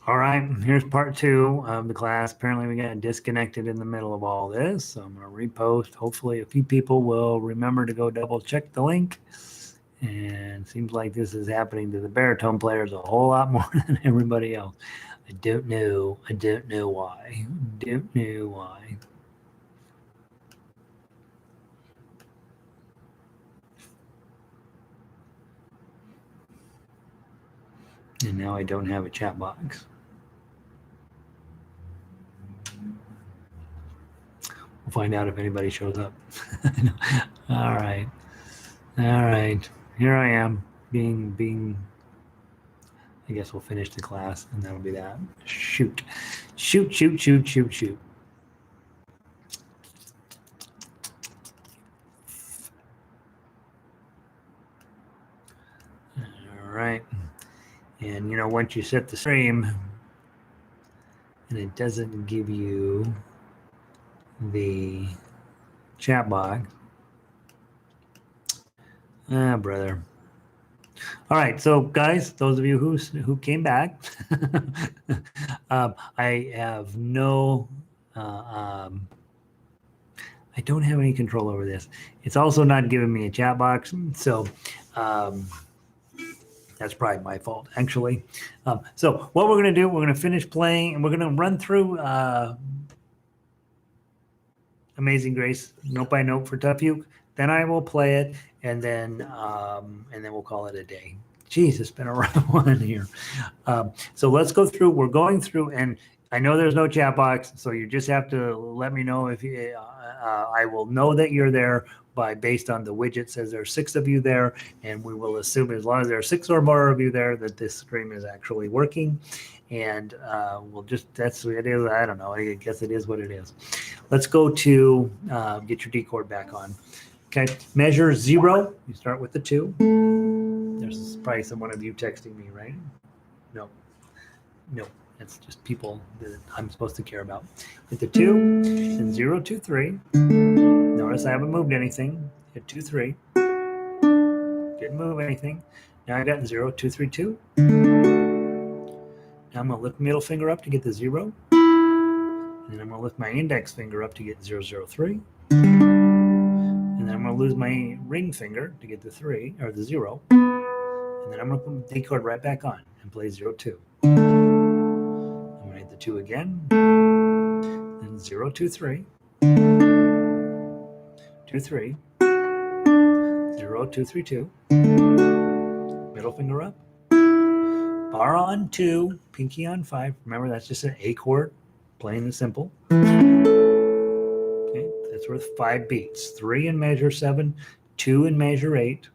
All right, here's part 2 of the class. Apparently we got disconnected in the middle of all this, so I'm going to repost. Hopefully a few people will remember to go double check the link. And it seems like this is happening to the baritone players a whole lot more than everybody else. I don't know why. Don't know why. And now I don't have a chat box. We'll find out if anybody shows up. All right. Here I am being I guess we'll finish the class and that'll be that. Shoot. All right. And once you set the stream and it doesn't give you the chat box. Brother. All right, so guys, those of you who came back, I have no, I don't have any control over this. It's also not giving me a chat box, so that's probably my fault, actually. So what we're going to do, we're going to finish playing, and we're going to run through Amazing Grace, note by note for Tough Uke. Then I will play it, and then we'll call it a day. Jeez, it's been a rough one here. So let's go through. We're going through, and I know there's no chat box, so you just have to let me know if you, I will know that you're there based on the widget says there are 6 of you there, and we will assume as long as there are 6 or more of you there that this stream is actually working. And we'll just, that's what it is. I don't know. I guess it is what it is. Let's go to get your D chord back on. Okay, measure 0. You start with the 2. There's probably someone of you texting me, right? No, it's just people that I'm supposed to care about. Hit the 2, and 0, 2, 3. Notice I haven't moved anything. Hit 2, 3. Didn't move anything. Now I got 0, 2, 3, 2. Now I'm going to lift middle finger up to get the 0. And then I'm going to lift my index finger up to get 0, 0, 3. And then I'm going to lose my ring finger to get the 3, or the 0. And then I'm going to put the D chord right back on and play 0, 2. I'm going to hit the 2 again. Then 0, 2, 3. 2, 3. 0, 2, 3, 2. Middle finger up. Bar on 2, pinky on 5. Remember, that's just an A chord, plain and simple. Okay, that's worth 5 beats. 3 in measure 7, 2 in measure 8.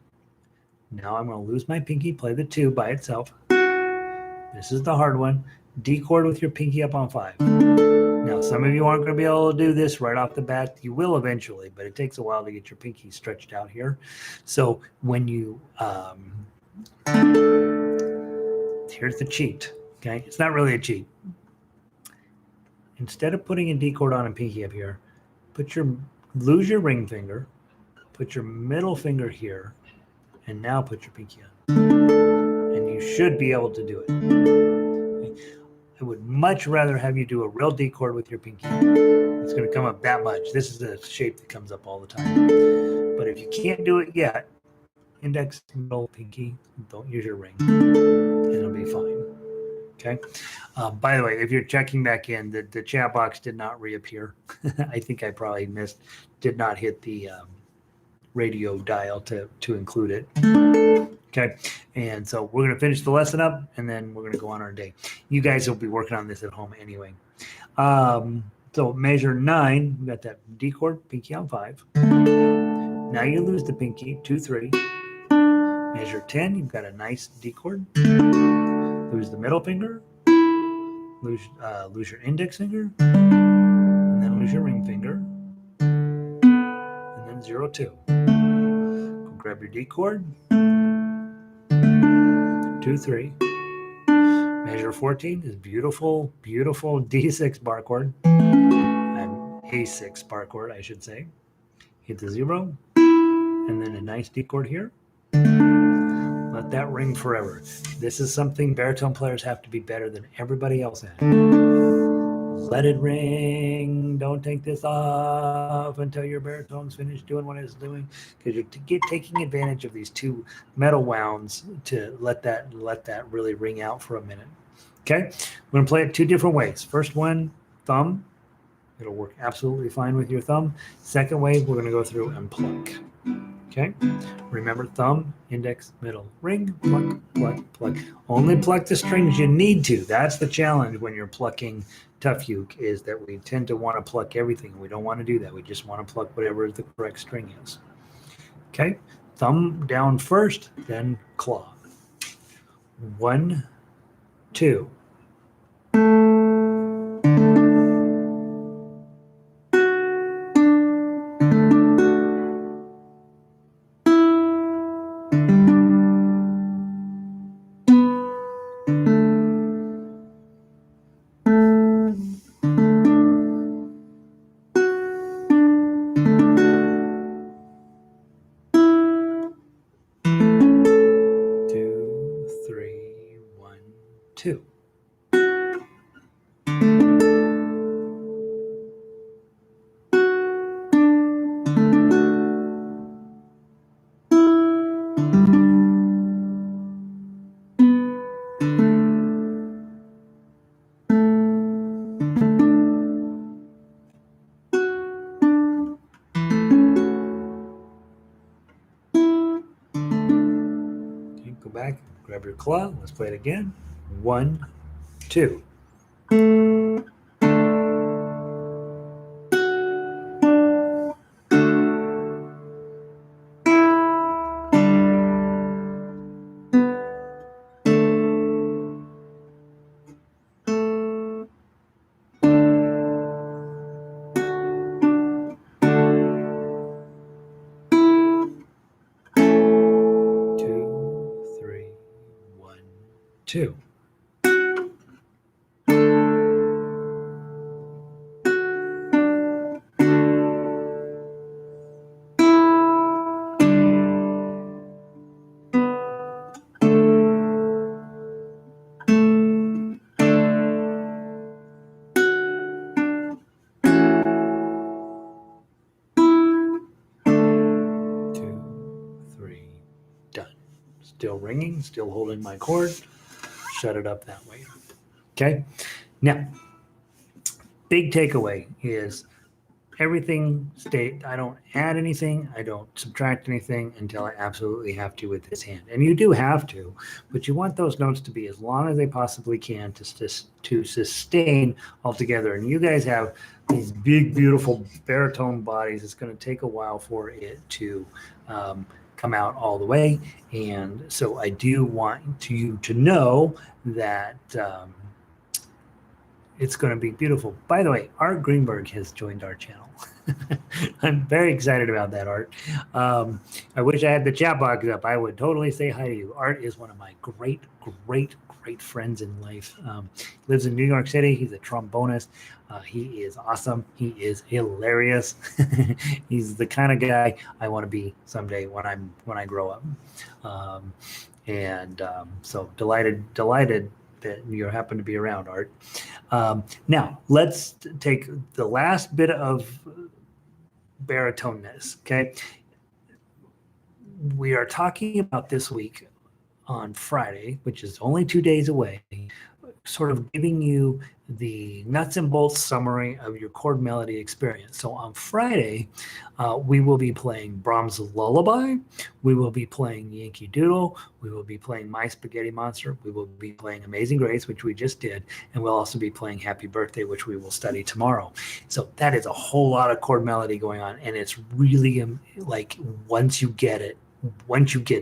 Now I'm going to lose my pinky, play the 2 by itself. This is the hard one. D chord with your pinky up on 5. Now, some of you aren't going to be able to do this right off the bat. You will eventually, but it takes a while to get your pinky stretched out here. So when you... here's the cheat, okay? It's not really a cheat. Instead of putting a D chord on and pinky up here, lose your ring finger, put your middle finger here, and now put your pinky on. And you should be able to do it. Okay? I would much rather have you do a real D chord with your pinky. It's going to come up that much. This is the shape that comes up all the time. But if you can't do it yet, index, middle, pinky, don't use your ring. It'll be fine. Okay. By the way, if you're checking back in, the chat box did not reappear. I think I probably did not hit the radio dial to include it. Okay. And so we're going to finish the lesson up, and then we're going to go on our day. You guys will be working on this at home anyway. So measure 9, we got that D chord, pinky on 5. Now you lose the pinky, 2, 3. Measure 10, you've got a nice D chord. Lose the middle finger. Lose your index finger. And then lose your ring finger. And then 0, 2. Go grab your D chord. 2, 3. Measure 14 is beautiful, beautiful D6 bar chord. An A6 bar chord, I should say. Hit the 0. And then a nice D chord here. let that ring forever. This is something baritone players have to be better than everybody else at. Let it ring. Don't take this off until your baritone's finished doing what it's doing, because you're taking advantage of these two metal wounds to let that really ring out for a minute. Okay, I'm going to play it two different ways. First one, thumb. It'll work absolutely fine with your thumb. Second way, we're going to go through and pluck. Okay, remember thumb, index, middle, ring, pluck, pluck, pluck. Only pluck the strings you need to. That's the challenge when you're plucking tough uke, is that we tend to want to pluck everything. We don't want to do that. We just want to pluck whatever the correct string is. Okay, thumb down first, then claw. 1, 2. 2. Go back, grab your claw. Let's play it again. 1, 2. 2. Done. Still ringing, still holding my chord. Shut it up that way. Okay. Now, big takeaway is everything stayed. I don't add anything. I don't subtract anything until I absolutely have to with this hand. And you do have to, but you want those notes to be as long as they possibly can to sustain altogether. And you guys have these big, beautiful baritone bodies. It's going to take a while for it to come out all the way. And so I do want you to know that it's going to be beautiful. By the way, Art Greenberg has joined our channel. I'm very excited about that, Art. I wish I had the chat box up. I would totally say hi to you. Art is one of my great friends in life. Lives in New York City. He's a trombonist. He is awesome. He is hilarious. He's the kind of guy I want to be someday when I grow up. So delighted that you happen to be around, Art. Now let's take the last bit of baritoneness. Okay, we are talking about this week on Friday, which is only 2 days away, sort of giving you the nuts and bolts summary of your chord melody experience. So on Friday, we will be playing Brahms' Lullaby, we will be playing Yankee Doodle, we will be playing My Spaghetti Monster, we will be playing Amazing Grace, which we just did, and we'll also be playing Happy Birthday, which we will study tomorrow. So that is a whole lot of chord melody going on, and it's really like once you get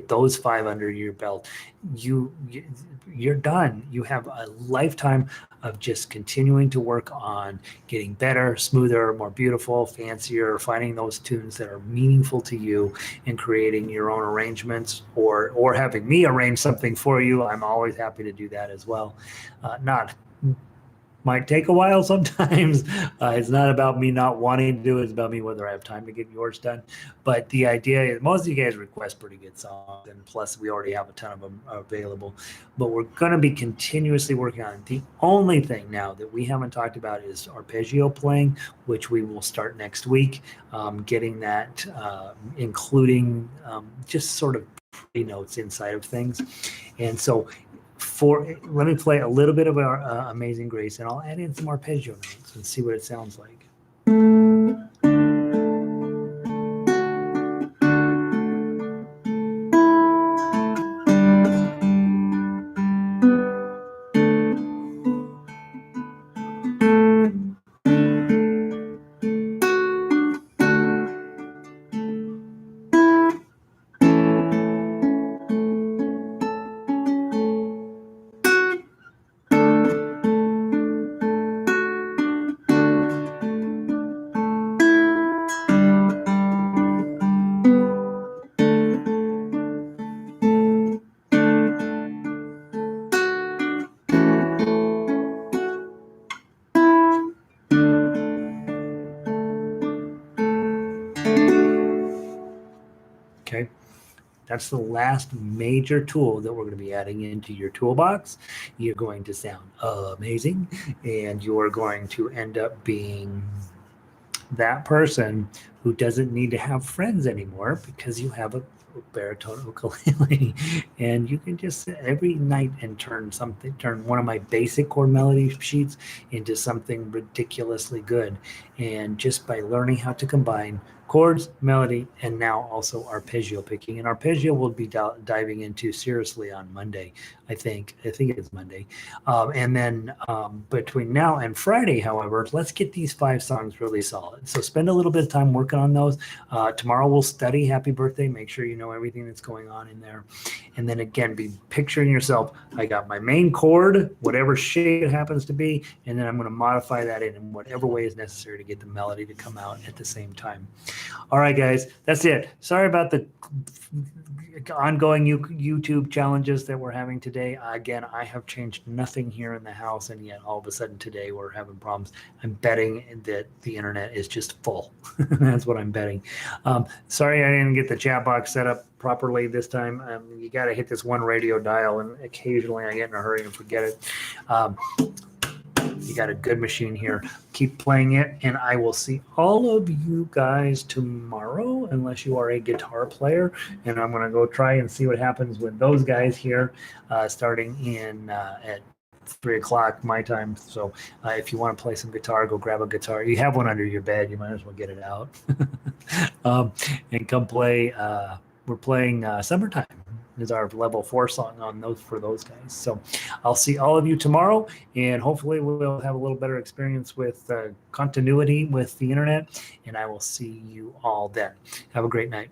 those 5 under your belt, you're done. You have a lifetime of just continuing to work on getting better, smoother, more beautiful, fancier, finding those tunes that are meaningful to you and creating your own arrangements or having me arrange something for you. I'm always happy to do that as well. Not might take a while sometimes. It's not about me not wanting to do it. It's about me whether I have time to get yours done. But the idea is most of you guys request pretty good songs, and plus we already have a ton of them available. But we're going to be continuously working on it. The only thing now that we haven't talked about is arpeggio playing, which we will start next week. Getting that, including just sort of pretty notes inside of things. And so let me play a little bit of our Amazing Grace, and I'll add in some arpeggio notes and see what it sounds like. Okay, that's the last major tool that we're going to be adding into your toolbox. You're going to sound amazing, and you're going to end up being that person who doesn't need to have friends anymore because you have a baritone ukulele, and you can just sit every night and turn one of my basic chord melody sheets into something ridiculously good. And just by learning how to combine chords, melody, and now also arpeggio picking. And arpeggio we'll be diving into seriously on Monday. I think it's Monday. And then between now and Friday, however, let's get these 5 songs really solid. So spend a little bit of time working on those. Tomorrow we'll study Happy Birthday. Make sure you know everything that's going on in there. And then again, be picturing yourself. I got my main chord, whatever shape it happens to be, and then I'm going to modify that in whatever way is necessary to get the melody to come out at the same time. All right, guys, that's it. Sorry about the ongoing YouTube challenges that we're having today. Again, I have changed nothing here in the house, and yet all of a sudden today we're having problems. I'm betting that the internet is just full. That's what I'm betting. Sorry I didn't get the chat box set up properly this time. You got to hit this one radio dial, and occasionally I get in a hurry and forget it. You got a good machine here. Keep playing it, and I will see all of you guys tomorrow, unless you are a guitar player. And I'm going to go try and see what happens with those guys here, starting at 3 o'clock my time. So if you want to play some guitar, go grab a guitar. You have one under your bed. You might as well get it out and come play. We're playing Summertime is our level 4 song for those guys. So I'll see all of you tomorrow, and hopefully we'll have a little better experience with continuity with the internet, and I will see you all then. Have a great night.